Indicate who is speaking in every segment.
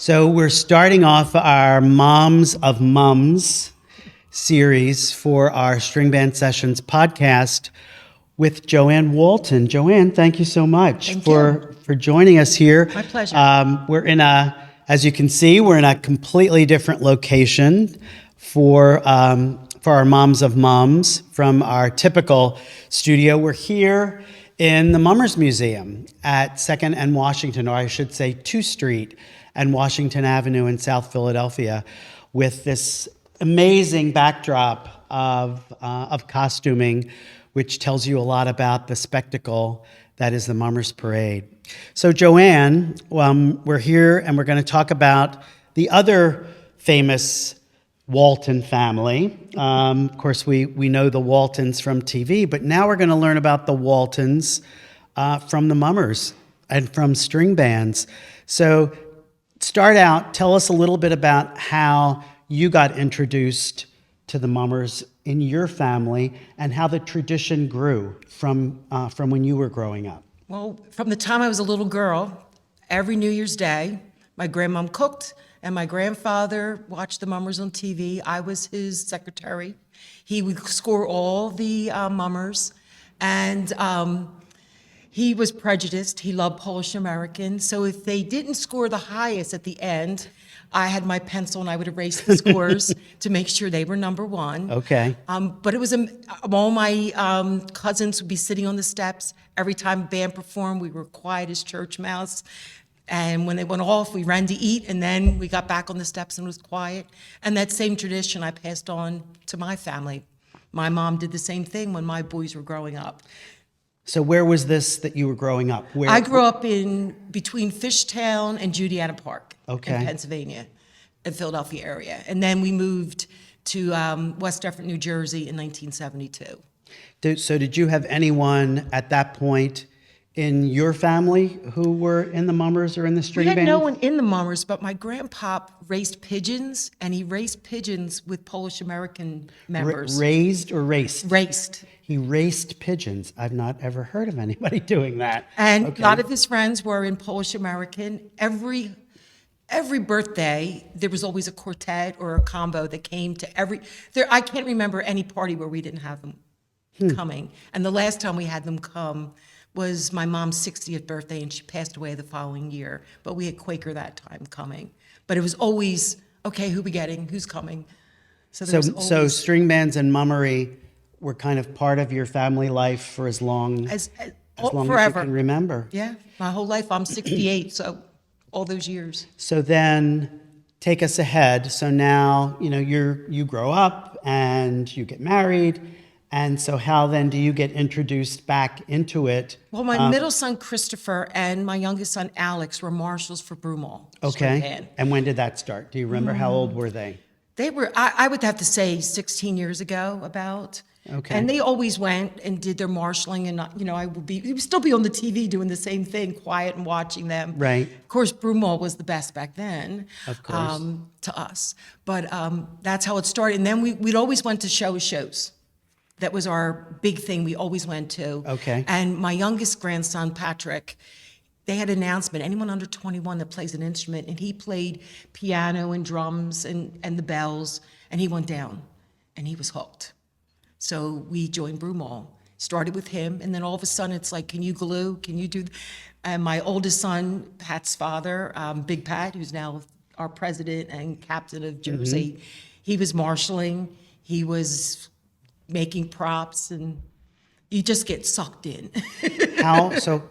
Speaker 1: So we're starting off our Moms of Mums series for our String Band Sessions podcast with Joann Walton. Joann, thank you so much for joining us here.
Speaker 2: My pleasure.
Speaker 1: As you can see, we're in a completely different location for our Moms of Mums from our typical studio. We're here in the Mummers Museum at 2nd and Washington, or I should say 2nd Street and Washington Avenue in South Philadelphia, with this amazing backdrop of costuming, which tells you a lot about the spectacle that is the Mummers Parade. So Joann, we're here and we're going to talk about the other famous Walton family. Of course, we know the Waltons from TV, but now we're going to learn about the Waltons from the Mummers and from string bands. So start out, tell us a little bit about how you got introduced to the Mummers in your family and how the tradition grew from when you were growing up.
Speaker 2: Well, from the time I was a little girl, every New Year's Day, my grandmom cooked and my grandfather watched the Mummers on TV. I was his secretary. He would score all the Mummers, and he was prejudiced. He loved Polish American. So if they didn't score the highest at the end, I had my pencil and I would erase the scores to make sure they were number one.
Speaker 1: Okay.
Speaker 2: But it was all my cousins would be sitting on the steps. Every time band performed, we were quiet as church mouse. And when they went off, we ran to eat, and then we got back on the steps and it was quiet. And that same tradition I passed on to my family. My mom did the same thing when my boys were growing up.
Speaker 1: So where was this that you were growing up? Where?
Speaker 2: I grew up between Fishtown and Judiana Park in Pennsylvania, in Philadelphia area. And then we moved to West Effort, New Jersey in 1972.
Speaker 1: So did you have anyone at that point in your family who were in the Mummers or in the string band?
Speaker 2: We had no one in the Mummers, but my grandpa raised pigeons, and he raised pigeons with Polish American members.
Speaker 1: Raised or raced?
Speaker 2: Raced.
Speaker 1: He raced pigeons. I've not ever heard of anybody doing that.
Speaker 2: And a lot of his friends were in Polish American. Every birthday, there was always a quartet or a combo that came to I can't remember any party where we didn't have them coming. And the last time we had them come was my mom's 60th birthday, and she passed away the following year. But we had Quaker that time coming. But it was always, okay, who we getting? Who's coming?
Speaker 1: So string bands and mummery were kind of part of your family life for as long as you can remember.
Speaker 2: Yeah, my whole life. I'm 68, so all those years.
Speaker 1: So then take us ahead. So now, you grow up and you get married. And so how then do you get introduced back into it?
Speaker 2: Well, my middle son, Christopher, and my youngest son, Alex, were marshals for Broomall.
Speaker 1: Okay. And when did that start? Do you remember how old were they?
Speaker 2: They were, I would have to say 16 years ago about.
Speaker 1: Okay.
Speaker 2: And they always went and did their marshalling, and we would still be on the TV doing the same thing, quiet and watching them.
Speaker 1: Right.
Speaker 2: Of course, Broomall was the best back then.
Speaker 1: Of course.
Speaker 2: To us. But that's how it started. And then we'd always went to shows. That was our big thing we always went to.
Speaker 1: Okay.
Speaker 2: And my youngest grandson, Patrick, they had an announcement, anyone under 21 that plays an instrument, and he played piano and drums and the bells, and he went down, and he was hooked. So we joined Broomall. Started with him, and then all of a sudden it's like, can you glue? Can you do? And my oldest son, Pat's father, Big Pat, who's now our president and captain of Jersey, he was marshalling. He was making props, and you just get sucked in.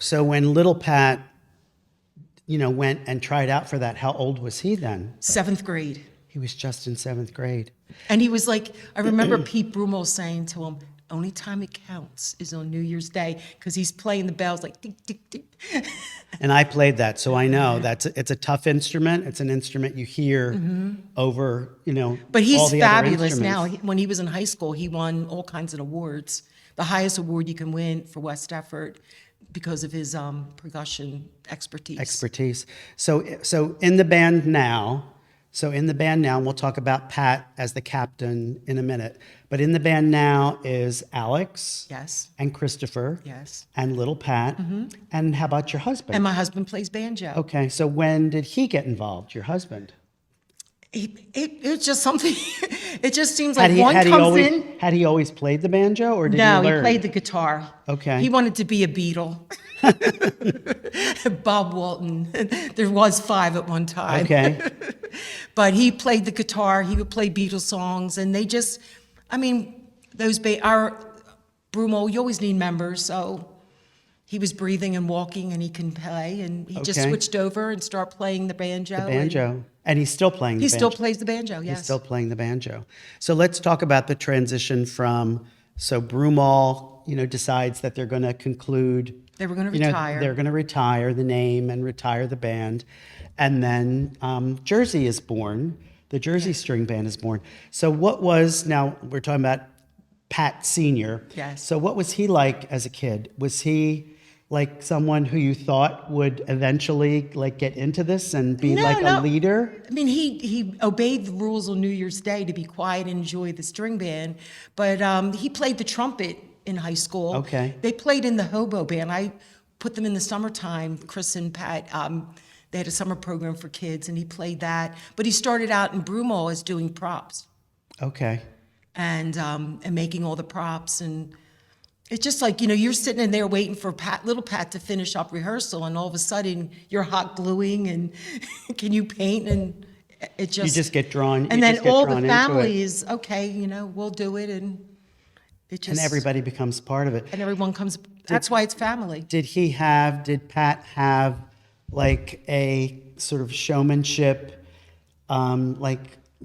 Speaker 1: So when little Pat, went and tried out for that, how old was he then?
Speaker 2: 7th grade.
Speaker 1: He was just in 7th grade.
Speaker 2: And he was like, I remember Pete Broomall saying to him, only time it counts is on New Year's Day, because he's playing the bells like tick, tick, tick.
Speaker 1: And I played that, so I know it's a tough instrument. It's an instrument you hear over,
Speaker 2: But he's
Speaker 1: all the
Speaker 2: fabulous
Speaker 1: other
Speaker 2: now. When he was in high school, he won all kinds of awards. The highest award you can win for West Effort because of his percussion expertise.
Speaker 1: So in the band now, So in the band now, and we'll talk about Pat as the captain in a minute, but in the band now is Alex.
Speaker 2: Yes.
Speaker 1: And Christopher.
Speaker 2: Yes.
Speaker 1: And little Pat. And how about your husband?
Speaker 2: And my husband plays banjo.
Speaker 1: Okay, so when did he get involved, your husband?
Speaker 2: It's just something. It just seems like one comes
Speaker 1: always,
Speaker 2: in.
Speaker 1: Had he always played the banjo, or did
Speaker 2: No,
Speaker 1: he learn?
Speaker 2: he played the guitar.
Speaker 1: Okay.
Speaker 2: He wanted to be a Beatle. Bob Walton. There was 5 at one time.
Speaker 1: Okay.
Speaker 2: But he played the guitar. He would play Beatles songs, and they just, I mean, our Broomall, you always need members, so he was breathing and walking, and he can play, and he just
Speaker 1: Okay.
Speaker 2: switched over and started playing the banjo.
Speaker 1: The banjo. And he's still playing the
Speaker 2: He
Speaker 1: banjo.
Speaker 2: still plays the banjo, yes.
Speaker 1: He's still playing the banjo. So let's talk about the transition from, so Broomall, decides that they're going to conclude.
Speaker 2: They were going to retire.
Speaker 1: They're going to retire the name and retire the band. And then Jersey is born. The Jersey String Band is born. So now we're talking about Pat Sr.
Speaker 2: Yes.
Speaker 1: So what was he like as a kid? Was he like someone who you thought would eventually get into this and be a leader?
Speaker 2: I mean, he obeyed the rules on New Year's Day to be quiet and enjoy the string band, but he played the trumpet in high school.
Speaker 1: Okay.
Speaker 2: They played in the hobo band. I put them in the summertime, Chris and Pat. They had a summer program for kids, and he played that. But he started out in Broomall as doing props.
Speaker 1: Okay.
Speaker 2: And making all the props, and it's just like, you're sitting in there waiting for little Pat to finish up rehearsal, and all of a sudden you're hot gluing and can you paint, and it just...
Speaker 1: You just get drawn.
Speaker 2: And then all the family is, okay, we'll do it, and it just...
Speaker 1: And everybody becomes part of it.
Speaker 2: And everyone comes... That's why it's family.
Speaker 1: Did Pat have a sort of showmanship,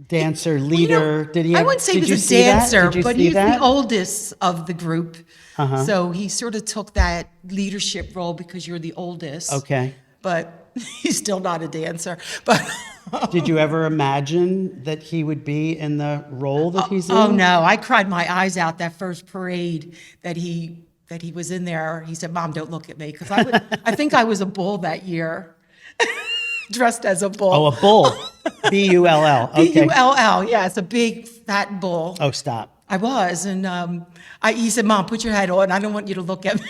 Speaker 1: dancer, leader?
Speaker 2: I wouldn't say he was a dancer, but he's the oldest of the group. So he sort of took that leadership role because you're the oldest.
Speaker 1: Okay.
Speaker 2: But he's still not a dancer. But
Speaker 1: did you ever imagine that he would be in the role that he's in?
Speaker 2: Oh no, I cried my eyes out that first parade that he was in there. He said, "Mom, don't look at me," because I think I was a bull that year. Dressed as a bull.
Speaker 1: Oh, a bull. B-U-L-L. Okay.
Speaker 2: B-U-L-L, yes, a big fat bull.
Speaker 1: Oh, stop.
Speaker 2: I was, and he said, "Mom, put your head on. I don't want you to look at me."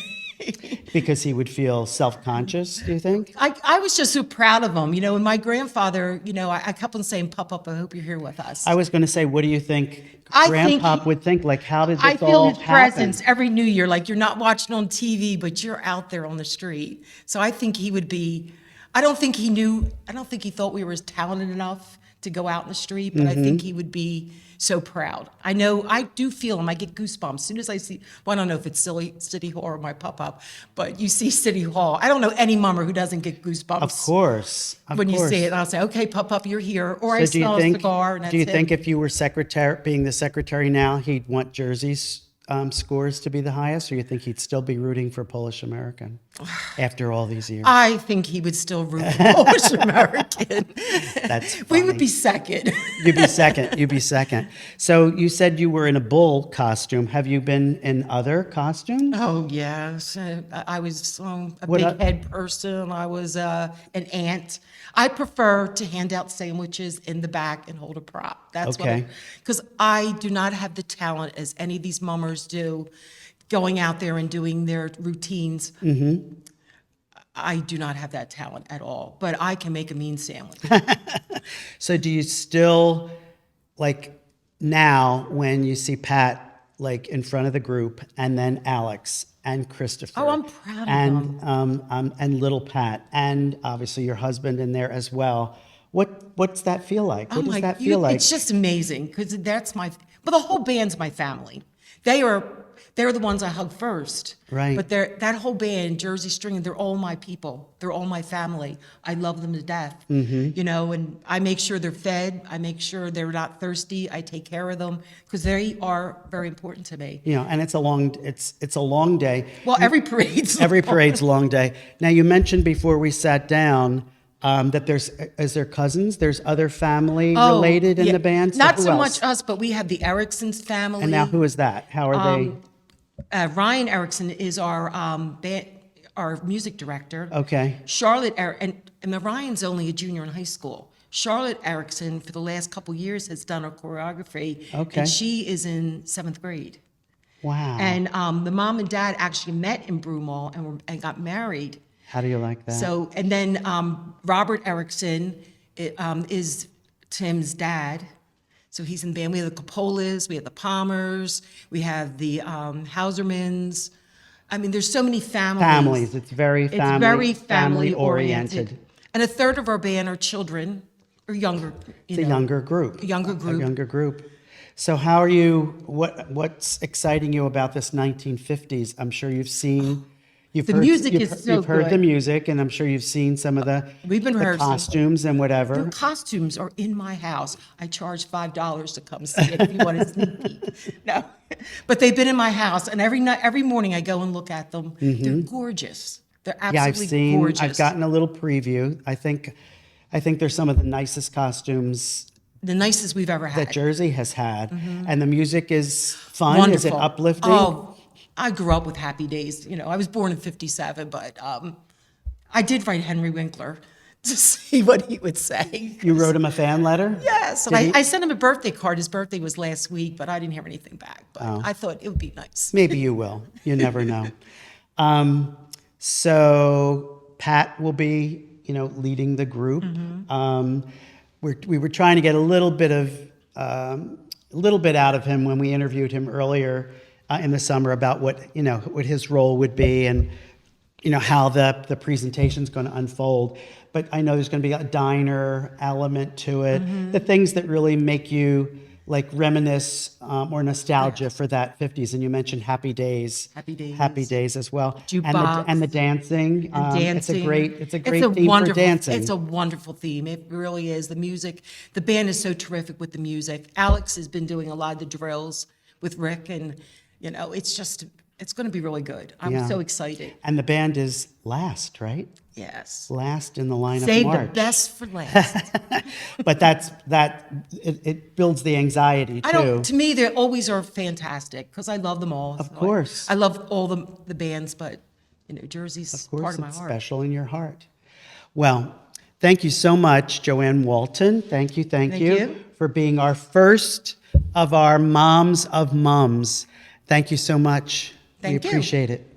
Speaker 1: Because he would feel self-conscious, do you think?
Speaker 2: I was just so proud of him, and my grandfather, I kept on saying, "Pop, I hope you're here with us."
Speaker 1: I was going to say, what do you think Grandpa would think? How did this all happen?
Speaker 2: I feel his presence every New Year, you're not watching on TV, but you're out there on the street. So I think he would be... I don't think he thought we were as talented enough to go out in the street, but I think he would be so proud. I know, I do feel him. I get goosebumps as soon as I see, well, I don't know if it's City Hall or my pop-up, but you see City Hall. I don't know any mummer who doesn't get goosebumps.
Speaker 1: Of course.
Speaker 2: When you see it, and I'll say, "Okay, pop-up, you're here." Or I smell a cigar, and that's it.
Speaker 1: Do you think if you were being the secretary now, he'd want Jersey's scores to be the highest, or you think he'd still be rooting for Polish American after all these years?
Speaker 2: I think he would still root for Polish American.
Speaker 1: That's funny.
Speaker 2: We would be second.
Speaker 1: You'd be second. So you said you were in a bull costume. Have you been in other costumes?
Speaker 2: Oh, yes. I was a head person. I was an ant. I prefer to hand out sandwiches in the back and hold a prop. That's
Speaker 1: okay.
Speaker 2: Because I do not have the talent as any of these mummers do, going out there and doing their routines. Mm-hmm. I do not have that talent at all, but I can make a mean sandwich.
Speaker 1: So do you still, now when you see Pat, in front of the group, and then Alex and Christopher.
Speaker 2: Oh, I'm proud of them.
Speaker 1: And little Pat, and obviously your husband in there as well. What's that feel like? What does that feel like?
Speaker 2: It's just amazing, because but the whole band's my family. They're the ones I hug first.
Speaker 1: Right.
Speaker 2: But that whole band, Jersey String, they're all my people. They're all my family. I love them to death. Mm-hmm. And I make sure they're fed. I make sure they're not thirsty. I take care of them because they are very important to me.
Speaker 1: And it's a long day.
Speaker 2: Well, every parade's
Speaker 1: a long day. Now, you mentioned before we sat down that is there cousins? There's other family related in the band?
Speaker 2: Not so much us, but we have the Erickson's family.
Speaker 1: And now who is that? How are they?
Speaker 2: Ryan Erickson is our music director.
Speaker 1: Okay.
Speaker 2: Charlotte and Ryan's only a junior in high school. Charlotte Erickson, for the last couple years, has done our choreography.
Speaker 1: Okay.
Speaker 2: And she is in 7th grade.
Speaker 1: Wow.
Speaker 2: And the mom and dad actually met in Broomall and got married.
Speaker 1: How do you like that?
Speaker 2: So, and then Robert Erickson is Tim's dad. So he's in the band. We have the Coppolas, we have the Palmers, we have the Hausermans. I mean, there's so many families.
Speaker 1: It's very
Speaker 2: family
Speaker 1: oriented.
Speaker 2: oriented. And a third of our band are children or younger.
Speaker 1: It's a younger group.
Speaker 2: A younger group.
Speaker 1: A younger group. So how are you, what's exciting you about this 1950s? I'm sure you've seen, you've heard the music, and I'm sure you've seen some of the,
Speaker 2: We've been
Speaker 1: the
Speaker 2: rehearsing.
Speaker 1: costumes and whatever.
Speaker 2: The costumes are in my house. I charge $5 to come see it if you want to sneak peek. No, but they've been in my house, and every morning I go and look at them. They're gorgeous. They're absolutely gorgeous.
Speaker 1: I've gotten a little preview. I think they're some of the nicest costumes
Speaker 2: the nicest we've ever had.
Speaker 1: that Jersey has had, and the music is fun.
Speaker 2: Wonderful.
Speaker 1: Is it uplifting?
Speaker 2: Oh, I grew up with Happy Days. You know, I was born in '57, but I did write Henry Winkler to see what he would say.
Speaker 1: You wrote him a fan letter?
Speaker 2: Yes, and I sent him a birthday card. His birthday was last week, but I didn't hear anything back. But I thought it would be nice.
Speaker 1: Maybe you will. You never know. So Pat will be, leading the group. We were trying to get a little bit out of him when we interviewed him earlier in the summer about what his role would be and how the presentation's going to unfold. But I know there's going to be a diner element to it. The things that really make you like reminisce or nostalgia for that 50s. And you mentioned Happy Days. Happy Days as well.
Speaker 2: Jukebox.
Speaker 1: And the dancing.
Speaker 2: Dancing.
Speaker 1: It's a great theme for dancing.
Speaker 2: It's a wonderful theme. It really is. The music, the band is so terrific with the music. Alex has been doing a lot of the drills with Rick, and it's going to be really good. I'm so excited.
Speaker 1: And the band is last, right?
Speaker 2: Yes.
Speaker 1: Last in the line
Speaker 2: Save
Speaker 1: of March.
Speaker 2: the best for last.
Speaker 1: But it builds the anxiety too.
Speaker 2: To me, they always are fantastic because I love them all.
Speaker 1: Of course.
Speaker 2: I love all the bands, but Jersey's part of my
Speaker 1: it's
Speaker 2: heart.
Speaker 1: special in your heart. Well, thank you so much, Joann Walton. Thank you for being our first of our Moms of Mums. Thank you so much. We appreciate it.